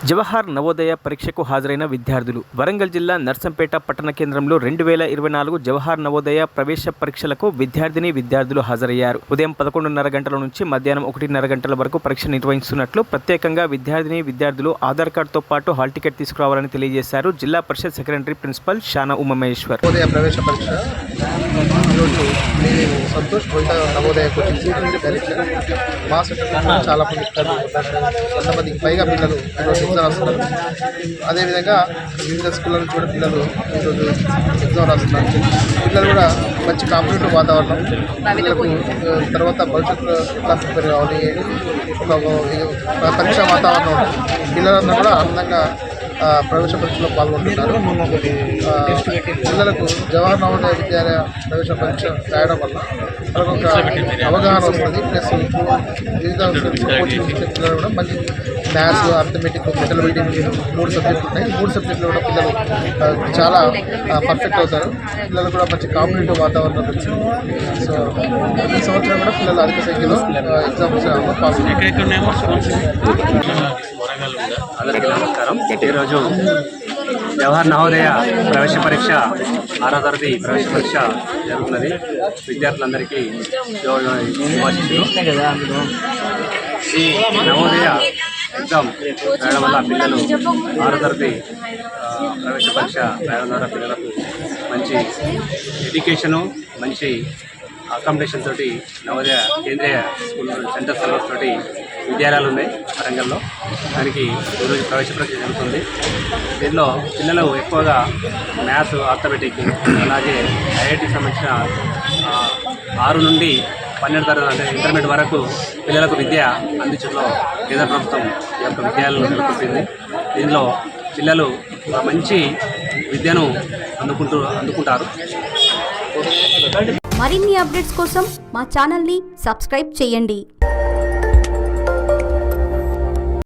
జవహర్ నవోదయ పరీక్షకు హాజరైన విద్యార్థులు. వరంగల్ జిల్లా నర్సంపేట పట్టణ కేంద్రంలో 2024 జవహర్ నవోదయ ప్రవేశ పరీక్షలకు విద్యార్థులు హాజరయ్యారు. ఉదయం 11:30 గంటల నుంచి మధ్యాహ్నం 1:30 గంటల వరకు పరీక్ష నిర్వహిస్తున్నట్లు ప్రత్యేకంగా విద్యార్థులు ఆధార్ కార్డుతో పాటు హాల్ టికెట్ తీసుకురావాలని తెలియజేశారు జిల్లా పరిషత్ సెక్రటరీ ప్రిన్సిపల్ షానా ఉమామహేశ్వర్. ప్రవేశ పరీక్ష ఈరోజు సంతోష్ నవోదయ కోచింగ్ పరీక్ష మా సెక్రటరీ చాలా కొంతమందికి పైగా పిల్లలు ఈరోజు ఎగ్జామ్ రాస్తున్నారు. అదేవిధంగా వివిధ స్కూళ్ళ నుంచి కూడా పిల్లలు ఈరోజు ఎగ్జామ్ రాస్తున్నారు. పిల్లలు కూడా మంచి కాంపిటేటివ్ వాతావరణం, పిల్లలకు తర్వాత భవిష్యత్తులో ఎట్లా ప్రిపేర్ కావాలి ఒక పరీక్ష వాతావరణం పిల్లలందరూ కూడా ఆనందంగా ప్రవేశ పరీక్షలో పాల్గొంటున్నారు. పిల్లలకు జవహర్ నవోదయ విద్యాలయ ప్రవేశ పరీక్ష రాయడం వల్ల వాళ్ళకు ఒక అవగాహన వస్తుంది. ప్లస్ వివిధ కోచింగ్ ఇచ్చే పిల్లలు కూడా మంచి మ్యాథ్స్, అర్థమెటిక్, మెటల్ బిల్డింగ్ 3 సబ్జెక్టులు ఉన్నాయి. 3 సబ్జెక్టులు కూడా పిల్లలు చాలా పర్ఫెక్ట్ అవుతారు. పిల్లలు కూడా మంచి కాంపిటేటివ్ వాతావరణం వచ్చింది. సో ప్రతి సంవత్సరం కూడా పిల్లలు అధిక సంఖ్యలో ఎగ్జామ్స్ పాస్ అందరికీ నమస్కారం. ఈరోజు జవహర్ నవోదయ ప్రవేశ పరీక్ష 6వ తరగతి ప్రవేశ పరీక్ష జరుగుతున్నది. విద్యార్థులందరికీ శుభాశీస్సులు. ఈ నవోదయ ఎగ్జామ్ రాయడం వల్ల పిల్లలు 6వ తరగతి ప్రవేశ పరీక్ష రాయడం ద్వారా పిల్లలకు మంచి ఎడ్యుకేషను, మంచి అకామిడేషన్ తోటి నవోదయ కేంద్రీయ స్కూల్ సెంటర్ సర్వీస్ తోటి విద్యాలయాలు ఉన్నాయి వరంగల్లో. దానికి ఈరోజు ప్రవేశ పరీక్ష జరుగుతుంది. దీనిలో పిల్లలు ఎక్కువగా మ్యాథ్స్, అర్థమెటిక్, అలాగే ఐఐటికి సంబంధించిన 6 నుండి 12 తరగతి అంటే ఇంటర్మీడియట్ వరకు పిల్లలకు విద్య అందించడంలో కేంద్ర ప్రభుత్వం ఈ యొక్క విద్యాలయాలను నెలకొల్పింది. దీనిలో పిల్లలు ఒక మంచి విద్యను అందుకుంటారు. మరిన్ని అప్డేట్స్ కోసం మా ఛానల్ని సబ్స్క్రైబ్ చేయండి.